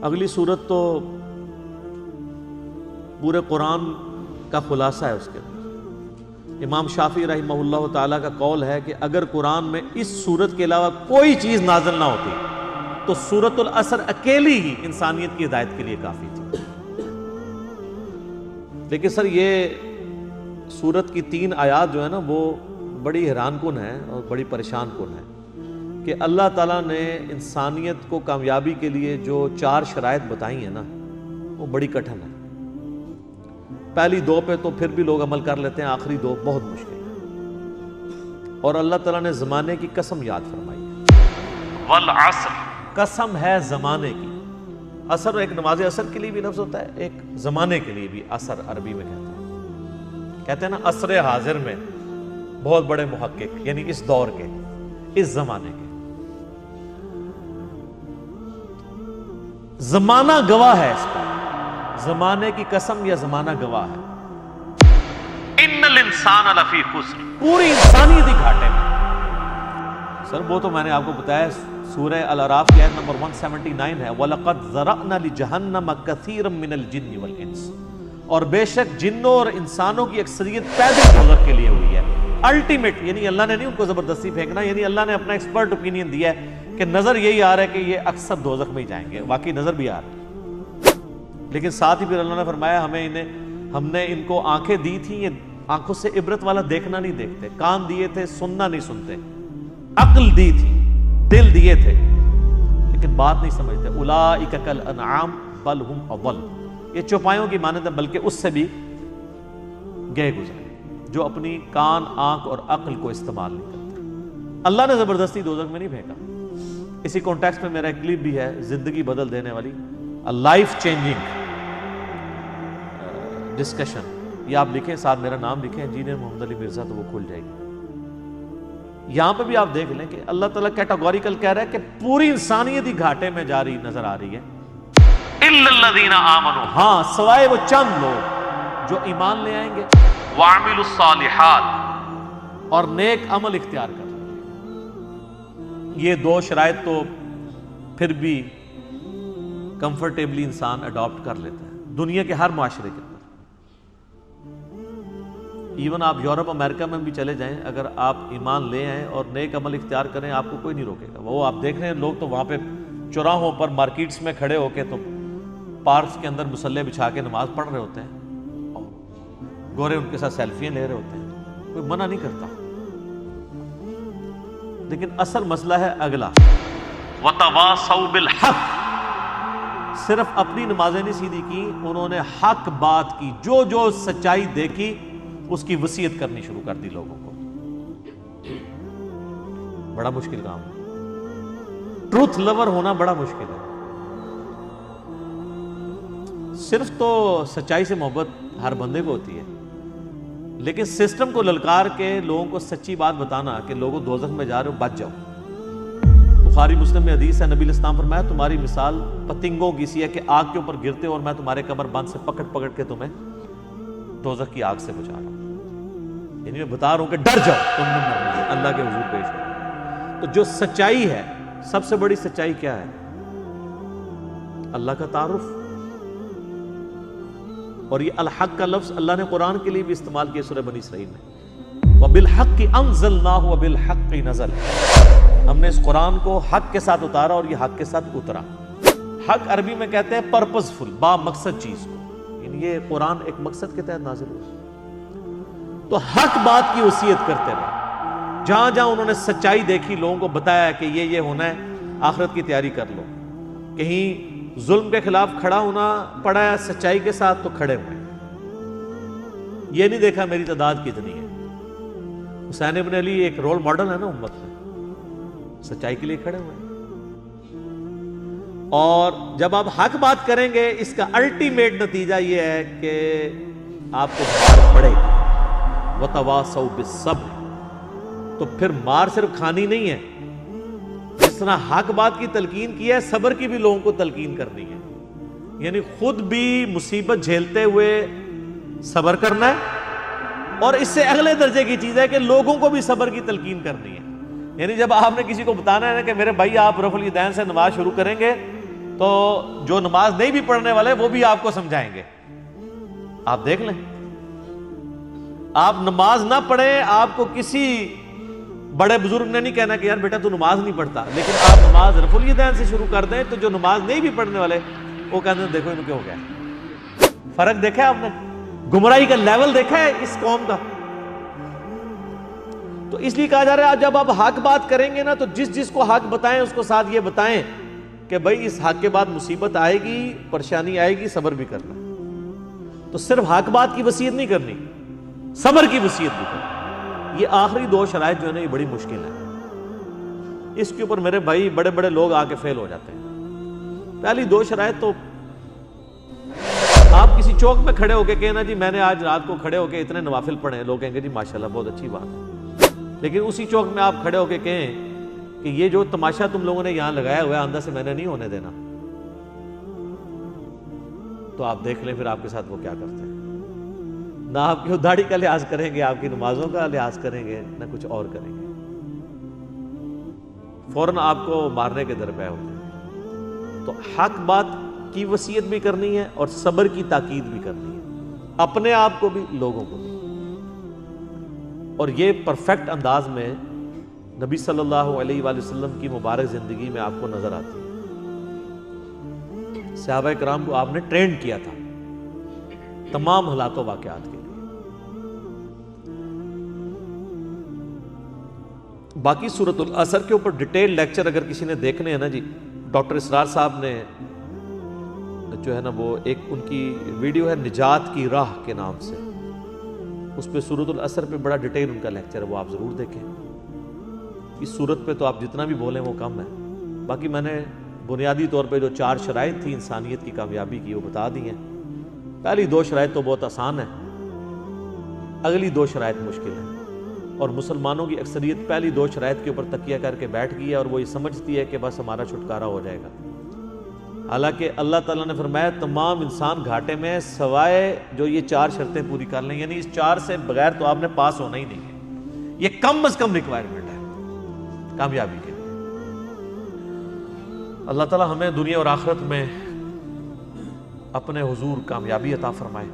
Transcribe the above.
اگلی صورت تو پورے قرآن کا خلاصہ ہے اس کے اندر۔ امام شافعی رحمہ اللہ تعالیٰ کا قول ہے کہ اگر قرآن میں اس صورت کے علاوہ کوئی چیز نازل نہ ہوتی تو سورۃ العصر اکیلی ہی انسانیت کی ہدایت کے لیے کافی تھی۔ لیکن سر یہ سورت کی 3 آیات جو ہے نا وہ بڑی حیران کن ہے اور بڑی پریشان کن ہے کہ اللہ تعالیٰ نے انسانیت کو کامیابی کے لیے جو 4 شرائط بتائی ہیں نا وہ بڑی کٹھن ہے۔ پہلی 2 پہ تو پھر بھی لوگ عمل کر لیتے ہیں، آخری 2 بہت مشکل ہے۔ اور اللہ تعالیٰ نے زمانے کی قسم یاد فرمائی ہے، والعصر، قسم ہے زمانے کی۔ عصر ایک نماز عصر کے لیے بھی لفظ ہوتا ہے، ایک زمانے کے لیے بھی عصر عربی میں کہتے ہیں نا عصر حاضر میں بہت بڑے محقق، یعنی اس دور کے، اس زمانے کے۔ زمانہ گواہ ہے اس پر، زمانے کی قسم یا زمانہ گواہ ہے۔ ان الانسان لفی خسر، پوری انسانیت ہی گھاٹے میں۔ سر وہ تو میں نے آپ کو بتایا سورہ الاعراف کی آیت نمبر 179 ہے، وَلَقَدْ ذَرَأْنَا لِجَهَنَّمَ كَثِيرًا مِنَ الْجِنِّ وَالْإِنسِ، اور بے شک جنوں اور انسانوں کی اکثریت پیدا دوزخ کے لیے ہوئی ہے۔ الٹیمیٹ، یعنی اللہ نے نہیں ان کو زبردستی پھینکنا، یعنی اللہ نے اپنا ایکسپرٹ اوپینین دیا ہے کہ نظر یہی آ رہا ہے کہ یہ اکثر دوزخ میں ہی جائیں گے، واقعی نظر بھی آ رہا ہے۔ لیکن ساتھ ہی پھر اللہ نے فرمایا ہم نے ان کو آنکھیں دی تھیں، یہ آنکھوں سے عبرت والا دیکھنا نہیں دیکھتے، کان دیے تھے سننا نہیں سنتے، عقل دی تھی، دل دیے تھے لیکن بات نہیں سمجھتے۔ اولئک کالانعام بل ہم اضل، یہ چوپایوں کی مانند ہے بلکہ اس سے بھی گئے گزرے، جو اپنی کان، آنکھ اور عقل کو استعمال نہیں کرتے۔ اللہ نے زبردستی دوزخ میں نہیں پھینکا۔ اسی کانٹیکسٹ میں میرا ایک کلپ بھی ہے، زندگی بدل دینے والی، لائف چینجنگ ڈسکشن، یہ آپ لکھیں، ساتھ میرا نام لکھیں، انجینئر محمد علی مرزا، تو وہ کھل جائے گی۔ یہاں پہ بھی آپ دیکھ لیں کہ اللہ تعالیٰ کیٹاگوریکل کہہ رہا ہے کہ پوری انسانیت ہی گھاٹے میں جاری نظر آ رہی ہے، الا الذین آمنوا، ہاں سوائے وہ چند لوگ جو ایمان لے آئیں گے، وعملوا الصالحات، اور نیک عمل اختیار کر لیں گے۔ یہ 2 شرائط تو پھر بھی کمفرٹیبلی انسان اڈاپٹ کر لیتا ہے دنیا کے ہر معاشرے کے اندر۔ ایون آپ یورپ امریکہ میں بھی چلے جائیں، اگر آپ ایمان لے آئیں اور نیک عمل اختیار کریں آپ کو کوئی نہیں روکے گا۔ وہ آپ دیکھ رہے ہیں لوگ تو وہاں پہ چوراہوں پر مارکیٹس میں کھڑے ہو کے تو پارکس کے اندر مصلے بچھا کے نماز پڑھ رہے ہوتے ہیں اور گورے ان کے ساتھ سیلفیاں لے رہے ہوتے ہیں، کوئی منع نہیں کرتا۔ لیکن اصل مسئلہ ہے اگلا، وَتَوَاصَوْا بِالْحَقِّ، صرف اپنی نمازیں نہیں سیدھی کی، انہوں نے حق بات کی، جو جو سچائی دیکھی اس کی وصیت کرنی شروع کر دی لوگوں کو۔ بڑا مشکل کام ہے، ٹروتھ لور ہونا بڑا مشکل ہے۔ صرف تو سچائی سے محبت ہر بندے کو ہوتی ہے، لیکن سسٹم کو للکار کے لوگوں کو سچی بات بتانا کہ لوگوں دوزخ میں جا رہے ہو بچ جاؤ۔ بخاری مسلم میں حدیث ہے، نبی علیہ السلام فرمایا تمہاری مثال پتنگوں کی سی ہے کہ آگ کے اوپر گرتے ہو اور میں تمہارے کمر بند سے پکڑ پکڑ کے تمہیں دوزخ کی آگ سے بچا رہا ہوں، یعنی میں بتا رہا ہوں کہ ڈر جاؤ، تم نے مرنا ہے، اللہ کے حضور پیش ہو۔ تو جو سچائی ہے، سب سے بڑی سچائی کیا ہے؟ اللہ کا تعارف۔ اور یہ الحق کا لفظ اللہ نے قرآن کے لیے بھی استعمال کیا سورہ بنی اسرائیل میں، وَبِالْحَقِّ أَنزَلْنَاهُ وَبِالْحَقِّ نَزَلَ، ہم نے اس قرآن کو حق کے ساتھ اتارا اور یہ حق کے ساتھ اترا۔ حق عربی میں کہتے ہیں پرپزفل، با مقصد چیز کو، یعنی یہ قرآن ایک مقصد کے تحت نازل ہوا۔ تو حق بات کی وصیت کرتے رہے، جہاں جہاں انہوں نے سچائی دیکھی لوگوں کو بتایا کہ یہ ہونا ہے، آخرت کی تیاری کر لو۔ کہیں ظلم کے خلاف کھڑا ہونا پڑا ہے سچائی کے ساتھ تو کھڑے ہوئے، یہ نہیں دیکھا میری تعداد کتنی ہے۔ حسین ابن علی ایک رول ماڈل ہے نا امت میں، سچائی کے لیے کھڑے ہوئے۔ اور جب آپ حق بات کریں گے اس کا الٹیمیٹ نتیجہ یہ ہے کہ آپ کو مار پڑے گی، وَتَوَاصَوْا بِالصَّبْرِ، تو پھر مار صرف کھانی نہیں ہے، جس طرح حق بات کی تلقین کی ہے صبر کی بھی لوگوں کو تلقین کرنی ہے، یعنی خود بھی مصیبت جھیلتے ہوئے صبر کرنا ہے، اور اس سے اگلے درجے کی چیز ہے کہ لوگوں کو بھی صبر کی تلقین کرنی ہے۔ یعنی جب آپ نے کسی کو بتانا ہے نا کہ میرے بھائی آپ رفع الیدین سے نماز شروع کریں گے تو جو نماز نہیں بھی پڑھنے والے وہ بھی آپ کو سمجھائیں گے. آپ دیکھ لیں, آپ نماز نہ پڑھیں, آپ کو کسی بڑے بزرگ نے نہیں کہنا کہ یار بیٹا تو نماز نہیں پڑھتا, لیکن آپ نماز رفع الیدین سے شروع کر دیں تو جو نماز نہیں بھی پڑھنے والے وہ کہتے ہیں دیکھو ان کے ہو گیا. فرق دیکھا ہے آپ نے, گمراہی کا لیول دیکھا ہے اس قوم کا. تو اس لیے کہا جا رہا ہے جب آپ حق بات کریں گے نا تو جس کو حق بتائیں اس کو ساتھ یہ بتائیں کہ بھائی اس حق کے بعد مصیبت آئے گی, پریشانی آئے گی, صبر بھی کرنا. تو صرف حق بات کی وصیت نہیں کرنی, صبر کی وصیت بھی کرنی. یہ آخری 2 شرائط جو ہے نا یہ بڑی مشکل ہے. اس کے اوپر میرے بھائی بڑے بڑے لوگ آ کے فیل ہو جاتے ہیں. پہلی 2 شرائط تو آپ کسی چوک میں کھڑے ہو کے کہنا جی میں نے آج رات کو کھڑے ہو کے اتنے نوافل پڑھے, لوگ کہیں گے جی ماشاءاللہ بہت اچھی بات ہے. لیکن اسی چوک میں آپ کھڑے ہو کے کہیں کہ یہ جو تماشا تم لوگوں نے یہاں لگایا ہوا ہے آندہ سے میں نے نہیں ہونے دینا, تو آپ دیکھ لیں پھر آپ کے ساتھ وہ کیا کرتے ہیں. نہ آپ کی داڑھی کا لحاظ کریں گے, آپ کی نمازوں کا لحاظ کریں گے, نہ کچھ اور کریں گے, فوراً آپ کو مارنے کے درپے ہوتے ہیں. تو حق بات کی وصیت بھی کرنی ہے اور صبر کی تاکید بھی کرنی ہے, اپنے آپ کو بھی لوگوں کو بھی. اور یہ پرفیکٹ انداز میں نبی صلی اللہ علیہ وآلہ وسلم کی مبارک زندگی میں آپ کو نظر آتی ہے. صحابہ کرام کو آپ نے ٹرینڈ کیا تھا تمام حالات و واقعات کے لیے. باقی سورۃ العصر کے اوپر ڈیٹیل لیکچر اگر کسی نے دیکھنے ہیں نا جی, ڈاکٹر اسرار صاحب نے جو ہے نا وہ ایک ان کی ویڈیو ہے نجات کی راہ کے نام سے, اس پہ سورۃ العصر پہ بڑا ڈیٹیل ان کا لیکچر ہے, وہ آپ ضرور دیکھیں. اس صورت پہ تو آپ جتنا بھی بولیں وہ کم ہے. باقی میں نے بنیادی طور پہ جو 4 شرائط تھی انسانیت کی کامیابی کی وہ بتا دی ہیں. پہلی 2 شرائط تو بہت آسان ہے, اگلی 2 شرائط مشکل ہیں. اور مسلمانوں کی اکثریت پہلی 2 شرائط کے اوپر تکیہ کر کے بیٹھ گئی ہے اور وہ یہ سمجھتی ہے کہ بس ہمارا چھٹکارا ہو جائے گا. حالانکہ اللہ تعالیٰ نے فرمایا تمام انسان گھاٹے میں سوائے جو یہ 4 شرطیں پوری کر لیں, یعنی اس 4 سے بغیر تو آپ نے پاس ہونا ہی نہیں ہے. یہ کم از کم ریکوائرمنٹ ہے کامیابی کے لیے. اللہ تعالیٰ ہمیں دنیا اور آخرت میں اپنے حضور کامیابی عطا فرمائے.